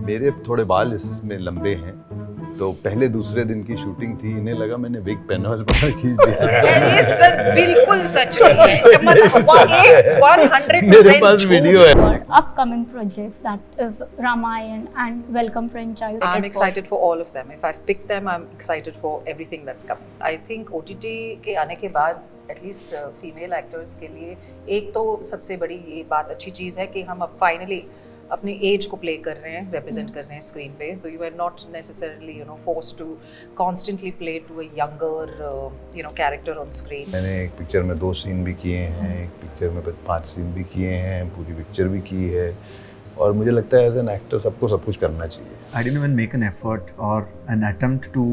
मेरे थोड़े बाल इसमें लंबे हैं, तो पहले दूसरे दिन की शूटिंग थी, इन्हें लगा मैंने विग पहना और बाल खींच दिया। ये सच बिल्कुल सच नहीं है, मतलब ये 100% मेरे पास झूठ वीडियो है। For upcoming projects, that is Ramayan and Welcome franchise. I'm excited for all of them. If I've picked them, I'm excited for everything that's coming. I think OTT के आने के बाद एटलीस्ट फीमेल एक्टर्स के लिए एक तो सबसे बड़ी ये बात अच्छी चीज़ है कि हम अब फाइनली अपनी एज को प्ले कर रहे हैं, रिप्रेजेंट कर रहे हैं स्क्रीन पे, तो you are not necessarily forced to constantly play to a younger character on screen. मैंने एक पिक्चर में 2 सीन भी किए हैं, एक पिक्चर में 5 सीन भी किए हैं, पूरी पिक्चर भी की है, और मुझे लगता है एज एन एक्टर सबको सब कुछ करना चाहिए। I didn't even make an effort or an attempt to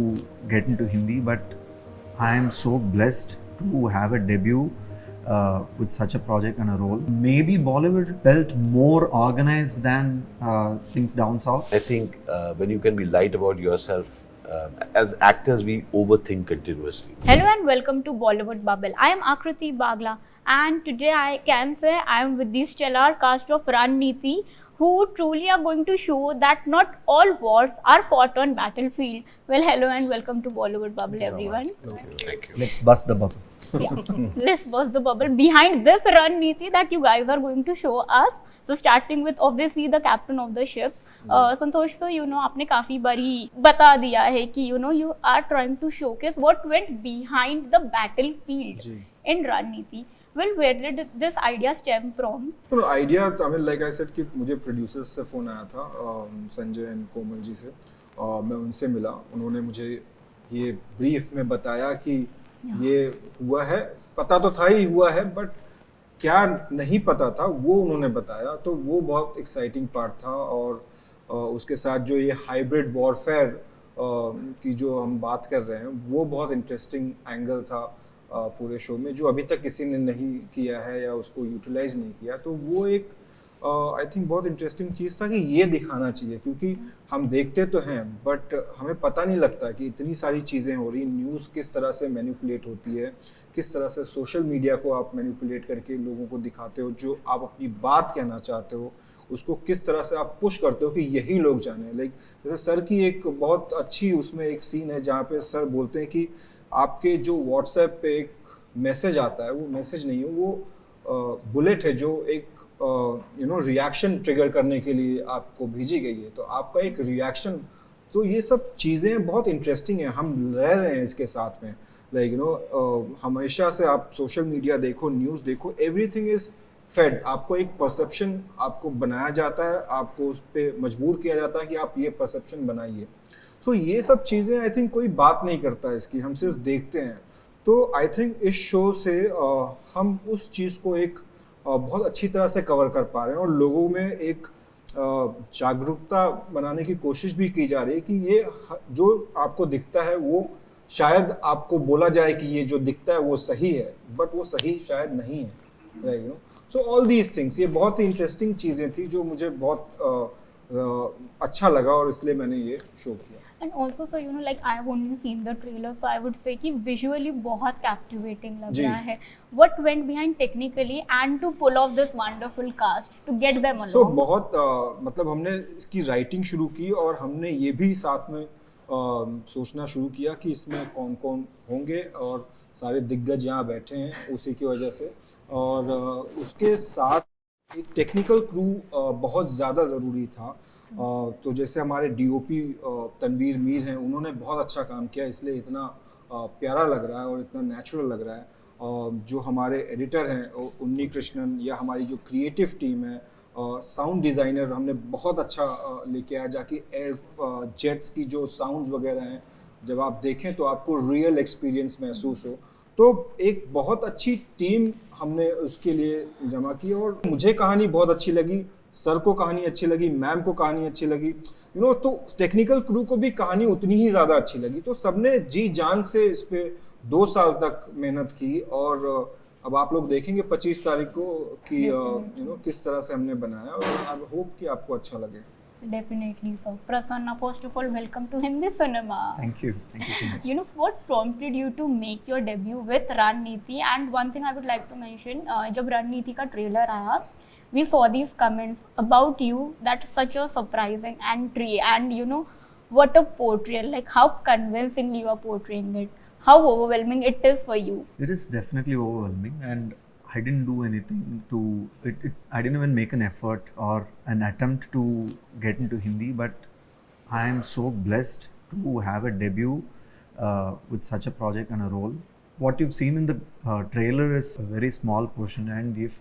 get into Hindi, but I am so blessed to have a debut with such a project and a role. Maybe Bollywood felt more organized than things down south. I think when you can be light about yourself, as actors we overthink continuously. Hello and welcome to Bollywood Bubble. I am Akriti Bagla and today I can say I am with the stellar cast of Ranneeti, who truly are going to show that not all wars are fought on battlefield. Well, hello and welcome to Bollywood Bubble, everyone. Thank you. Let's bust the bubble. Yeah. Let's bust the bubble behind this Ranneeti that you guys are going to show us. So starting with obviously the captain of the ship. Santosh, so आपने काफी बारी बता दिया है कि you are trying to showcase what went behind the battlefield in Ranneeti. Well, where did this idea stem from? तो idea, I mean like I said कि मुझे प्रोड्यूसर्स से फ़ोन आया था, संजय एंड कोमल जी से, और मैं उनसे मिला। उन्होंने मुझे ये ब्रीफ में बताया कि ये हुआ है, पता तो था ही हुआ है, बट क्या नहीं पता था वो उन्होंने बताया, तो वो बहुत एक्साइटिंग पार्ट था। और उसके साथ जो ये हाइब्रिड वॉरफेयर की जो हम बात कर रहे हैं, वो बहुत इंटरेस्टिंग एंगल था पूरे शो में, जो अभी तक किसी ने नहीं किया है या उसको यूटिलाइज नहीं किया। तो वो एक आई थिंक बहुत इंटरेस्टिंग चीज़ था कि ये दिखाना चाहिए, क्योंकि हम देखते तो हैं बट हमें पता नहीं लगता कि इतनी सारी चीज़ें हो रही। न्यूज़ किस तरह से मैनिपुलेट होती है, किस तरह से सोशल मीडिया को आप मैनिपुलेट करके लोगों को दिखाते हो, जो आप अपनी बात कहना चाहते हो उसको किस तरह से आप पुश करते हो कि यही लोग जाने। लाइक जैसे सर की एक बहुत अच्छी उसमें एक सीन है जहाँ पे सर बोलते हैं कि आपके जो व्हाट्सएप पे एक मैसेज आता है, वो मैसेज नहीं है, वो बुलेट है जो एक रिएक्शन ट्रिगर करने के लिए आपको भेजी गई है, तो आपका एक रिएक्शन। तो ये सब चीज़ें बहुत इंटरेस्टिंग हैं, हम रह रहे हैं इसके साथ में। लाइक हमेशा से आप सोशल मीडिया देखो, न्यूज़ देखो, एवरीथिंग इज़ फेड। आपको एक परसेप्शन आपको बनाया जाता है, आपको उस पर मजबूर किया जाता है कि आप ये परसेप्शन बनाइए। सो ये सब चीज़ें आई थिंक कोई बात नहीं करता इसकी, हम सिर्फ देखते हैं। तो आई थिंक इस शो से हम उस चीज़ को एक बहुत अच्छी तरह से कवर कर पा रहे हैं, और लोगों में एक जागरूकता बनाने की कोशिश भी की जा रही है कि ये जो आपको दिखता है वो शायद आपको बोला जाए कि ये जो दिखता है वो सही है, बट वो सही शायद नहीं है। सो ऑल दीज थिंग्स, ये बहुत ही इंटरेस्टिंग चीज़ें थी जो मुझे बहुत अच्छा लगा, और इसलिए मैंने ये शो किया। And also, so like I have only seen the trailer, so I would say कि visually बहुत captivating लग रहा है. What went behind technically and to pull off this wonderful cast to get them along? So बहुत मतलब हमने इसकी writing शुरू की, और हमने ये भी साथ में सोचना शुरू किया कि इसमें कौन कौन होंगे, और सारे दिग्गज यहाँ बैठे हैं उसी की वजह से। और उसके साथ एक टेक्निकल क्रू बहुत ज़्यादा ज़रूरी था। तो जैसे हमारे डीओपी तनवीर मीर हैं, उन्होंने बहुत अच्छा काम किया, इसलिए इतना प्यारा लग रहा है और इतना नेचुरल लग रहा है। जो हमारे एडिटर हैं उन्नी कृष्णन, या हमारी जो क्रिएटिव टीम है, साउंड डिज़ाइनर हमने बहुत अच्छा लेके आया, जाकि एयर जेट्स की जो साउंड्स वगैरह हैं, जब आप देखें तो आपको रियल एक्सपीरियंस महसूस हो। तो एक बहुत अच्छी टीम हमने उसके लिए जमा की, और मुझे कहानी बहुत अच्छी लगी, सर को कहानी अच्छी लगी, मैम को कहानी अच्छी लगी, तो टेक्निकल क्रू को भी कहानी उतनी ही ज़्यादा अच्छी लगी। तो सबने जी जान से इस पे 2 साल तक मेहनत की, और अब आप लोग देखेंगे 25 तारीख को कि किस तरह से हमने बनाया, और आई होप कि आपको अच्छा लगे। Definitely, so Prasanna, first of all, welcome to Hindi cinema. Thank you so much. What prompted you to make your debut with Ranneeti? And one thing I would like to mention, जब Ranneeti का trailer आया, we saw these comments about you, that's such a surprising entry, and you know what a portrayal, like how convincingly you are portraying it, how overwhelming it is for you. It is definitely overwhelming, and I didn't do anything to it. I didn't even make an effort or an attempt to get into Hindi, but I am so blessed to have a debut with such a project and a role. What you've seen in the trailer is a very small portion, and if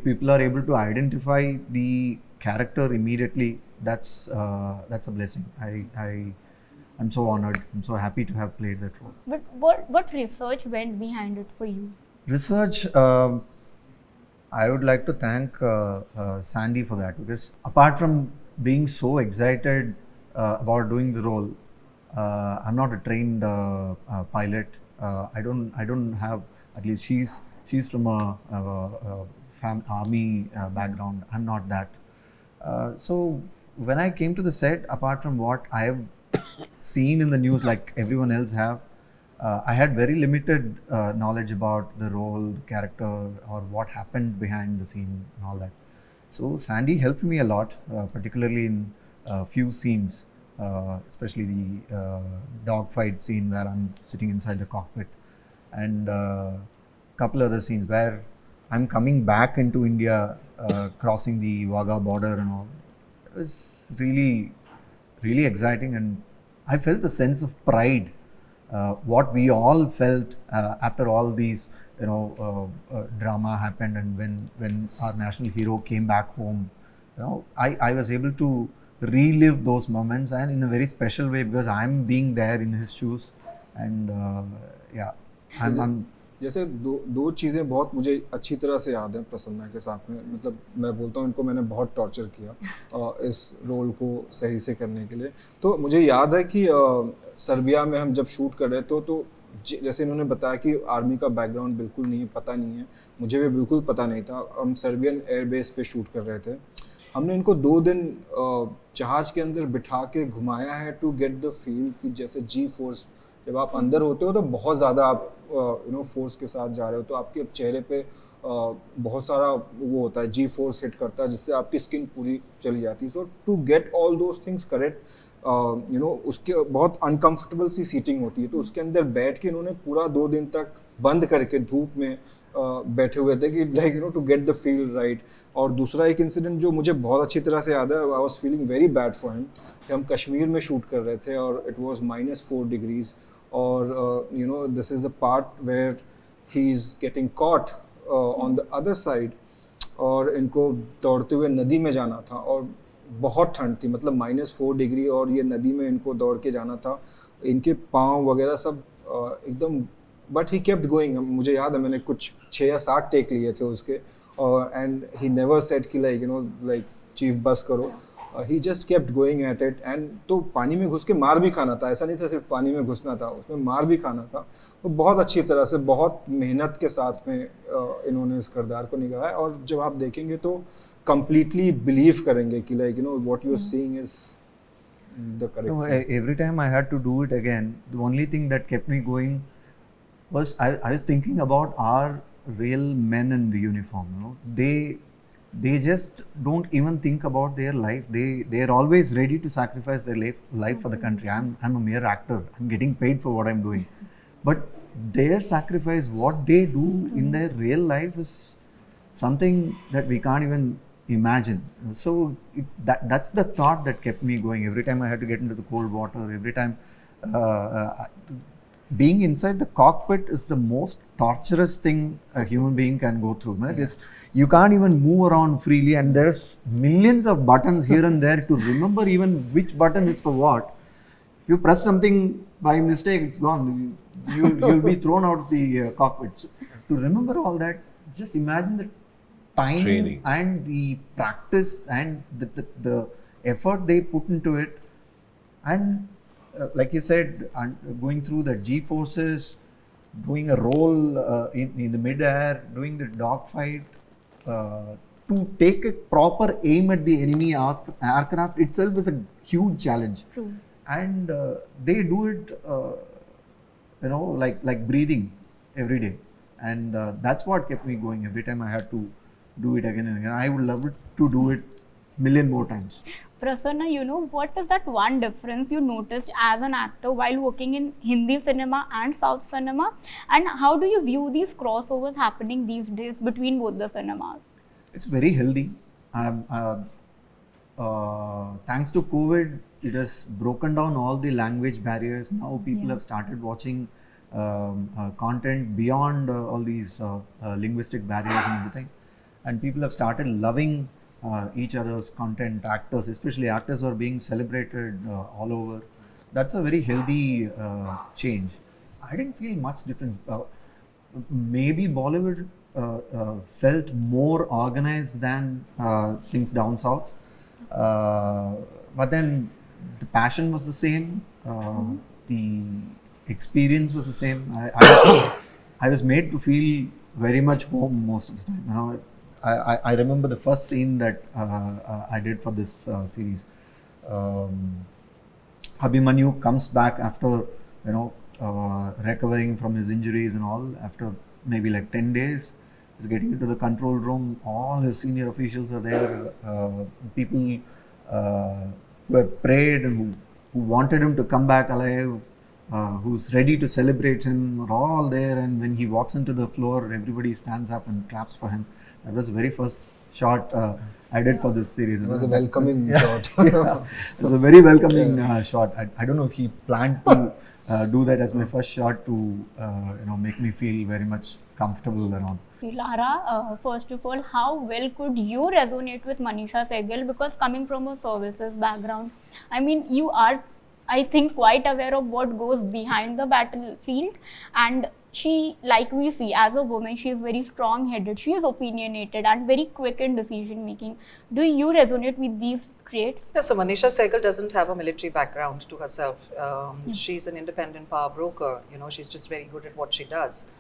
people are able to identify the character immediately, that's a blessing. I'm so honored. I'm so happy to have played that role. But what research went behind it for you? Research, I would like to thank Sandy for that, because apart from being so excited about doing the role, I'm not a trained pilot. I don't have, at least she's from a army background. I'm not that. So when I came to the set, apart from what I have seen in the news like everyone else have, I had very limited knowledge about the role, the character, or what happened behind the scene and all that. So Sandy helped me a lot, particularly in a few scenes, especially the dogfight scene where I'm sitting inside the cockpit, and a couple other scenes where I'm coming back into India, crossing the Wagah border and all. It was really, really exciting, and I felt the sense of pride. What we all felt after all these, drama happened, and when our national hero came back home, I was able to relive those moments, and in a very special way, because I'm being there in his shoes, and I'm जैसे दो चीज़ें बहुत मुझे अच्छी तरह से याद हैं प्रसन्ना के साथ में, मतलब मैं बोलता हूँ इनको मैंने बहुत टॉर्चर किया इस रोल को सही से करने के लिए। तो मुझे याद है कि सर्बिया में हम जब शूट कर रहे थे तो जैसे इन्होंने बताया कि आर्मी का बैकग्राउंड बिल्कुल नहीं पता नहीं है, मुझे भी बिल्कुल पता नहीं था। हम सर्बियन एयरबेस पे शूट कर रहे थे। हमने इनको 2 दिन जहाज़ के अंदर बिठा के घुमाया है टू गेट द फील कि जैसे जी फोर्स, जब आप अंदर होते हो तो बहुत ज़्यादा आप फोर्स के साथ जा रहे हो, तो आपके चेहरे पे बहुत सारा वो होता है, जी फोर्स हिट करता है, जिससे आपकी स्किन पूरी चली जाती है। So to get all those things correct, उसके बहुत अनकंफर्टेबल सी सीटिंग होती है, तो उसके अंदर बैठ के इन्होंने पूरा 2 दिन तक बंद करके धूप में बैठे हुए थे कि like to get the feel right. और दूसरा एक इंसिडेंट जो मुझे बहुत अच्छी तरह से याद है, I was feeling very bad for him, कि हम कश्मीर में शूट कर रहे थे और इट वाज -4 डिग्रीज, और this is the part where he is getting caught on the other side, और इनको दौड़ते हुए नदी में जाना था और बहुत ठंड थी, मतलब -4 डिग्री, और ये नदी में इनको दौड़ के जाना था, इनके पाँव वगैरह सब एकदम, बट ही केप्ट गोइंग। मुझे याद है मैंने कुछ 6 या 7 टेक लिए थे उसके, और एंड ही नेवर सेड कि लाइक चीफ बस करो, he just kept going at it. And तो पानी में घुस के मार भी खाना था, ऐसा नहीं था सिर्फ पानी में घुसना था, उसमें मार भी खाना था। तो बहुत अच्छी तरह से, बहुत मेहनत के साथ में इन्होंने इस किरदार को निभाया, और जब आप देखेंगे तो कंप्लीटली बिलीव करेंगे कि like what you are seeing is the correct. Every time I had to do it again, the only thing that kept me going was I was thinking about our real men in the uniform. They just don't even think about their life. They are always ready to sacrifice their life for the country. I'm a mere actor. I'm getting paid for what I'm doing, but their sacrifice, what they do in their real life, is something that we can't even imagine. So that's the thought that kept me going. Every time I had to get into the cold water, every time being inside the cockpit is the most torturous thing a human being can go through. You can't even move around freely, and there's millions of buttons here and there to remember even which button is for what. If you press something by mistake, it's gone. You'll be thrown out of the cockpit. So, to remember all that, just imagine the time Training. and the practice and the effort they put into it, and like you said, going through the G forces, doing a role in the mid-air, doing the dogfight, to take a proper aim at the enemy aircraft itself is a huge challenge. True. And they do it, like breathing every day, and that's what kept me going. Every time I had to do it again and again. I would love it to do it million more times. Prasanna, you know, what is that one difference you noticed as an actor while working in Hindi cinema and South cinema? And how do you view these crossovers happening these days between both the cinemas? It's very healthy. Thanks to COVID, it has broken down all the language barriers. Now people have started watching content beyond all these linguistic barriers and everything. And people have started loving each other's content. Actors, especially actors, are being celebrated all over. That's a very healthy change. I didn't feel much difference. Maybe Bollywood felt more organized than things down south, but then the passion was the same. The experience was the same. I was made to feel very much home most of the time. You know, I remember the first scene that I did for this series. Abhimanyu comes back after, you know, recovering from his injuries and all. After maybe like 10 days, he's getting into the control room. All his senior officials are there. People who have prayed and who wanted him to come back alive, who's ready to celebrate him, are all there. And when he walks into the floor, everybody stands up and claps for him. That was the very first shot I did for this series. It was a welcoming shot. Yeah, it was a very welcoming shot. I don't know if he planned to do that as my first shot to you know, make me feel very much comfortable around. Lara, first of all, how well could you resonate with Manisha Sehgal? Because coming from a services background, I mean, you are, I think, quite aware of what goes behind the battlefield. And she, like we see, as a woman, she is very strong-headed, she is opinionated and very quick in decision-making. Do you resonate with these traits? Yeah, so Manisha Sehgal doesn't have a military background to herself. She's an independent power broker. You know, she's just very good at what she does.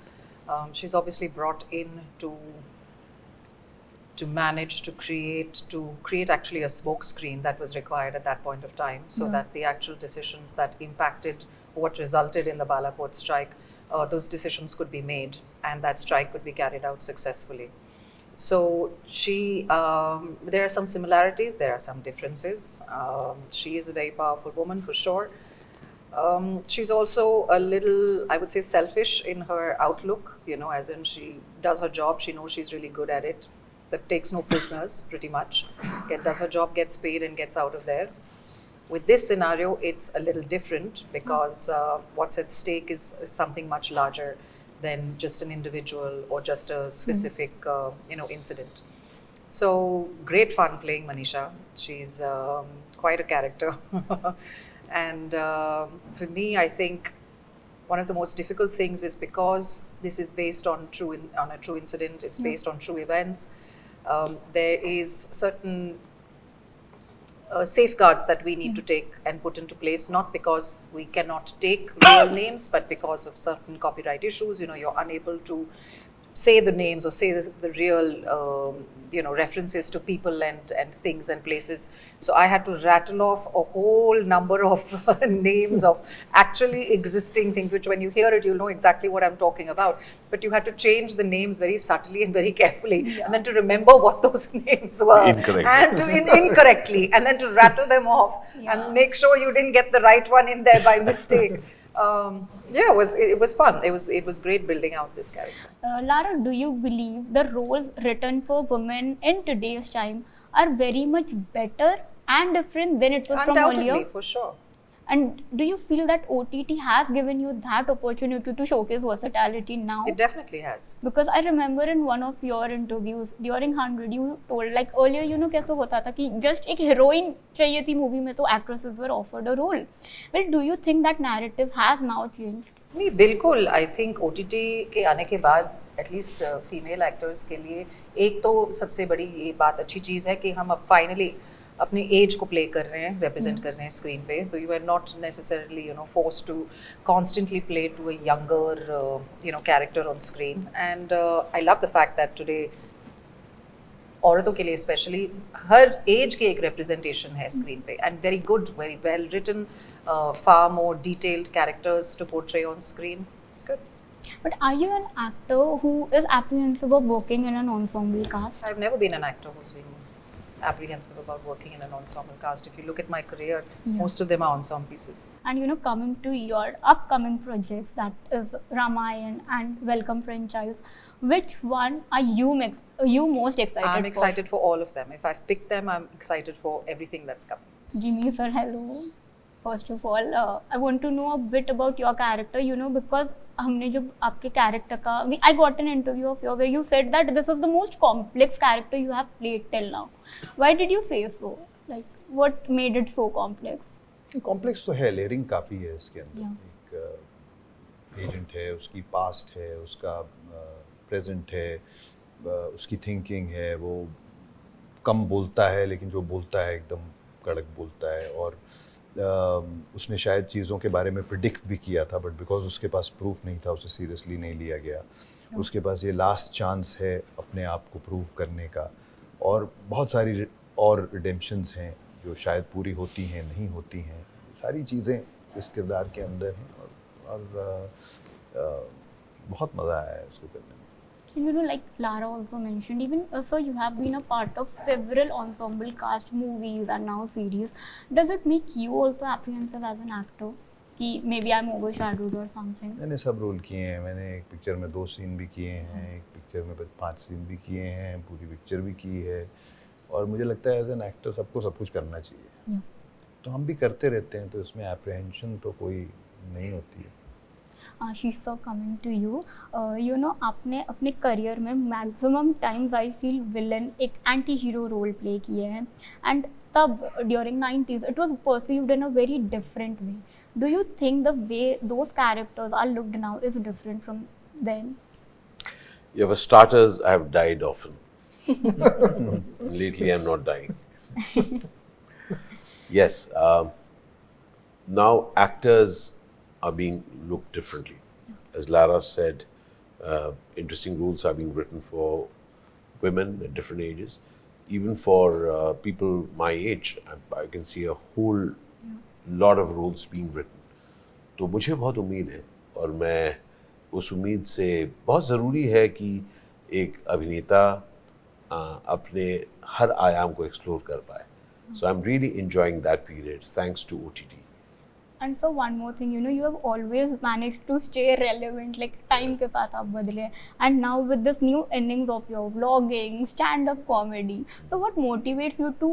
She's obviously brought in to manage to create actually a smoke screen that was required at that point of time, so that the actual decisions that impacted what resulted in the Balaport strike, those decisions could be made and that strike could be carried out successfully. So she, there are some similarities, there are some differences. She is a very powerful woman for sure. She's also a little, I would say, selfish in her outlook, you know, as in she does her job, she knows she's really good at it, but takes no prisoners pretty much. Does her job, gets paid and gets out of there. With this scenario, it's a little different because what's at stake is something much larger than just an individual or just a specific, you know, incident. So great fun playing Manisha. She's quite a character. And for me, I think one of the most difficult things is because this is based on a true incident, it's based on true events. There is certain safeguards that we need to take and put into place, not because we cannot take real names, but because of certain copyright issues. You know, you're unable to say the names or say the real, you know, references to people and things and places. So I had to rattle off a whole number of names of actually existing things, which when you hear it, you'll know exactly what I'm talking about. But you had to change the names very subtly and very carefully, and then to remember what those names were. Incorrect. And to incorrectly, and then to rattle them off and make sure you didn't get the right one in there by mistake. Yeah, it was fun. It was great building out this character. Lara, do you believe the roles written for women in today's time are very much better and different than it was from Undoubtedly, earlier? for sure. And do you feel that OTT has given you that opportunity to showcase versatility now? It definitely has. Because I remember in one of your interviews during 100, you told, like earlier, you know, कैसे होता था कि just एक heroine चाहिए थी movie में तो actresses were offered a role. Well, do you think that narrative has now changed? नहीं, बिल्कुल. I think OTT के आने के बाद at least female actors के लिए एक तो सबसे बड़ी ये बात अच्छी चीज़ है कि हम अब finally अपनी एज को प्ले कर रहे हैं, रिप्रेजेंट कर रहे हैं स्क्रीन पे. तो you are not necessarily, you know, forced to constantly play to a younger, you know, character on screen. And I love the fact that today औरतों के लिए स्पेशली हर एज की एक रिप्रेजेंटेशन है स्क्रीन पे, and very good, very well written, far more detailed characters to portray on screen. It's good. But are you an actor who is apprehensive of working in an ensemble cast? I've never been an actor who's been apprehensive about working in an ensemble cast. If you look at my career, most of them are ensemble pieces. And coming to your upcoming projects, that is Ramayan and Welcome franchise, which one are you most excited for? I'm excited for all of them. If I've picked them, I'm excited for everything that's coming. Jimmy sir, hello. First of all, I want to know a bit about your character, because हमने जब आपके character का, I got an interview of yours where you said that this is the most complex character you have played till now. Why did you say so? Like, what made it so complex? Complex तो है, layering काफ़ी है इसके अंदर। एक agent है, उसकी past है, उसका प्रेजेंट है, उसकी थिंकिंग है, वो कम बोलता है लेकिन जो बोलता है एकदम कड़क बोलता है, और उसने शायद चीज़ों के बारे में प्रिडिक्ट भी किया था, बट बिकॉज उसके पास प्रूफ नहीं था उसे सीरियसली नहीं लिया गया। उसके पास ये लास्ट चांस है अपने आप को प्रूव करने का, और बहुत सारी और रिडेम्पशंस हैं जो शायद पूरी होती हैं, नहीं होती हैं, सारी चीज़ें इस किरदार के अंदर हैं, और बहुत मज़ा आया है उसको करने में। Like Lara also mentioned, even so you have been a part of several ensemble cast movies and now series. Does it make you also apprehensive as an actor? कि maybe I'm overshadowed or something? मैंने सब role किए हैं। मैंने एक picture में 2 scene भी किए हैं, एक पिक्चर में 5 सीन भी किए हैं, पूरी पिक्चर भी की है, और मुझे लगता है एज एन एक्टर सबको सब कुछ करना चाहिए। तो हम भी करते रहते हैं, तो इसमें एप्रीहेंशन तो कोई नहीं होती है। She's so coming to you. आपने अपने करियर में maximum times I feel villain एक एंटी हीरो रोल प्ले किए हैं, एंड तब during 90s it was perceived in a very different way. Do you think the way those characters are looked now is different from then? Yeah, for starters, I have died often. Lately, I'm not dying. Yes, now actors are being looked differently. As Lara said, interesting rules are being written for women at different ages. Even for people my age, I can see a whole lot of rules being written. तो मुझे बहुत उम्मीद है, और मैं उस उम्मीद से बहुत ज़रूरी है कि एक अभिनेता अपने हर आयाम को एक्सप्लोर कर पाए. So I'm really enjoying that period thanks to OTT. And so one more thing, you have always managed to stay relevant, like time के साथ आप बदले, and now with this new innings of your vlogging, stand-up comedy, so what motivates you to,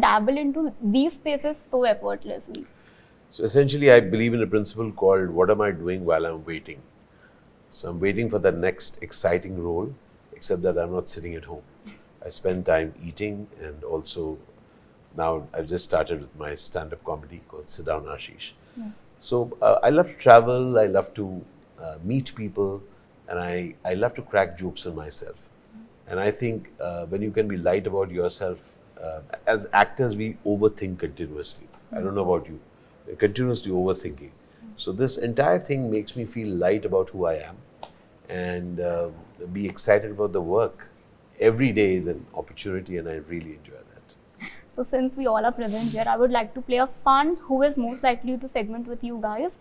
dabble into these spaces so effortlessly? So essentially, I believe in a principle called what am I doing while I'm waiting. So I'm waiting for the next exciting role, except that I'm not sitting at home. I spend time eating, and also now I've just started with my stand-up comedy called Sit Down Ashish. Yeah. So I love to travel, I love to meet people, and I love to crack jokes on myself. And I think when you can be light about yourself, as actors we overthink continuously. I don't know about you, continuously overthinking. So this entire thing makes me feel light about who I am, and be excited about the work. Every day is an opportunity, and I really enjoy that. So since we all are present here, I would like to play a fun who is most likely to segment with you guys.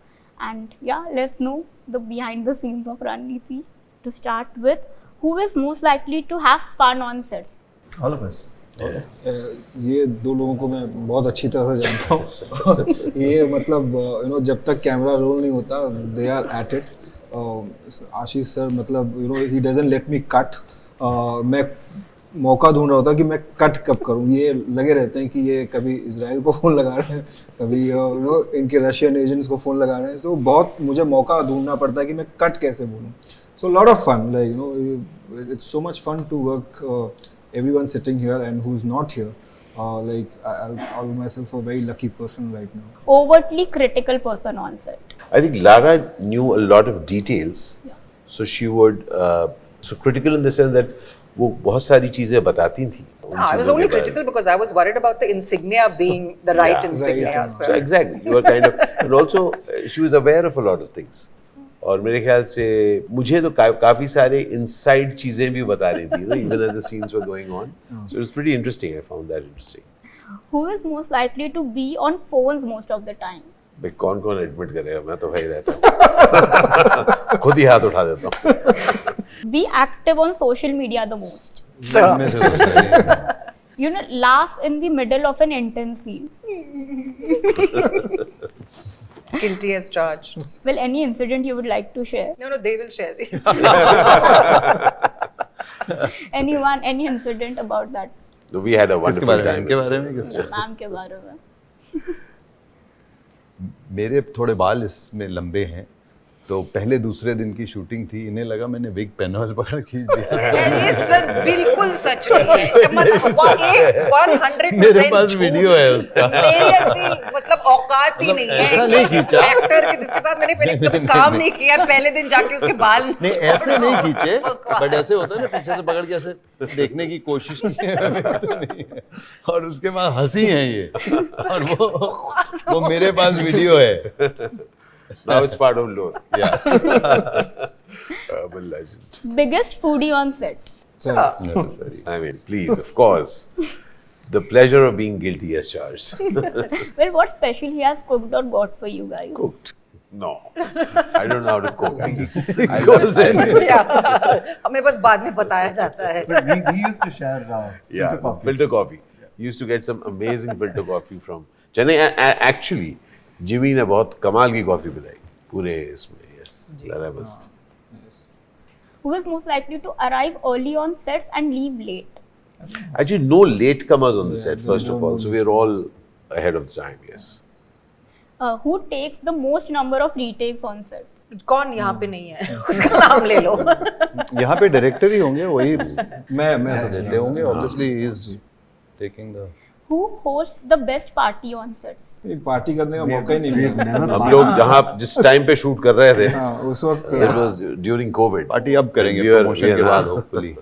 And yeah, let's know the behind the scenes of Ranneeti. To start with, who is most likely to have fun on sets? All of us. ये 2 लोगों को मैं बहुत अच्छी तरह से जानता हूँ. ये मतलब जब तक कैमरा रोल नहीं होता, they are at it. Ashish sir मतलब he doesn't let me cut. मैं मौका ढूंढ रहा होता कि मैं कट कब करूं. ये लगे रहते हैं कि ये कभी इजराइल को फ़ोन लगा रहे हैं, कभी इनके रशियन एजेंट्स को फ़ोन लगा रहे हैं, तो बहुत मुझे मौका ढूंढना पड़ता है कि मैं कट कैसे बोलूं. So lot of fun, like it's so much fun to work everyone sitting here and who's not here. Like I'll call myself a very lucky person right now. Overtly critical person on set. I think Lara knew a lot of details, so she would so critical in the sense that वो बहुत सारी चीजें बताती थी. No, I was only critical because I was worried about the insignia being the right insignia. Right. So exactly, you were kind of, and also she was aware of a lot of things. और मेरे ख्याल से मुझे तो काफी सारे inside चीजें भी बता रही थी, even as the scenes were going on. So it was pretty interesting. I found that interesting. Who is most likely to be on phones most of the time? भाई कौन-कौन admit करेगा, मैं तो भाई रहता हूँ. खुद ही हाथ उठा देता हूँ. Be active on social media the most. इनमें से कुछ नहीं. You know, laugh in the middle of an intense scene. Guilty as charged. Well, any incident you would like to share? No, they will share these. Anyone, any incident about that? So we had a किसके wonderful बारे में? time. इनके बारे में किसके? Ma'am के बारे में. मेरे थोड़े बाल इसमें लंबे हैं, तो पहले दूसरे दिन की शूटिंग थी, इन्हें लगा मैंने विग पहना और पकड़ खींच दिया. ये सच बिल्कुल सच नहीं है. मतलब 100% मेरे पास वीडियो है उसका. मेरी ऐसी मतलब औकात ही नहीं है. ऐसा नहीं खींचा. एक्टर के जिसके साथ मैंने पहले कभी काम नहीं किया, पहले दिन जाके उसके बाल नहीं ऐसे नहीं खींचे, बट ऐसे होता है ना, पीछे से पकड़ के ऐसे देखने की कोशिश की है. तो नहीं है. और उसके बाद हंसी है ये, और वो मेरे पास वीडियो है. Now it's part of lore. Yeah. Urban legend. Biggest foodie on set. Necessary. I mean, please, of course. The pleasure of being guilty as charged. Well, what special he has cooked or got for you guys? Cooked. No. I don't know how to cook. I just, I goes learned- in. हमें बस बाद में बताया जाता है. But we used to share Yeah, filter coffees. filter coffee. Used to get some amazing filter coffee from Chennai. Actually, Jimmy ने बहुत कमाल की कॉफी पिलाई पूरे इसमें. Yes, that I must. Who is most likely to arrive early on sets and leave late? Actually, no latecomers on the set. First of all, so we are all ahead of the time. Yes. Who takes the most number of retakes on set? कौन यहाँ पे नहीं है? उसका नाम ले लो. यहाँ पे डायरेक्टर ही होंगे, वही मैं तो देते होंगे. Obviously he is taking the. Who hosts the best party on sets? Party करने का मौका ही नहीं We have मिला. never हम लोग जहाँ जिस टाइम पे शूट कर रहे थे, हाँ, उस वक्त it was during COVID. Party अब करेंगे We are- promotion we are के बाद now- hopefully.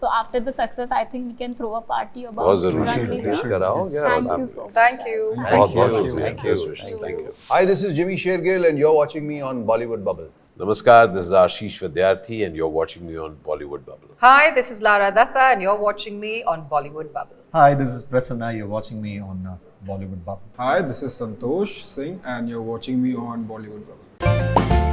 So after the success, I think we can throw a party about बहुत जरूरी है. Ranveer. कराओ क्या? Thank you so much. Thank you. बहुत you. wishes. Thank Best you. wishes. Thank you. Hi, this is Jimmy Shergill and you're watching me on Bollywood Bubble. Namaskar, this is Ashish Vidyarthi and you're watching me on Bollywood Bubble. Hi, this is Lara Datta and you're watching me on Bollywood Bubble. Hi, this is Prasanna. You're watching me on Bollywood Bubble. Hi, this is Santosh Singh and you're watching me on Bollywood Bubble.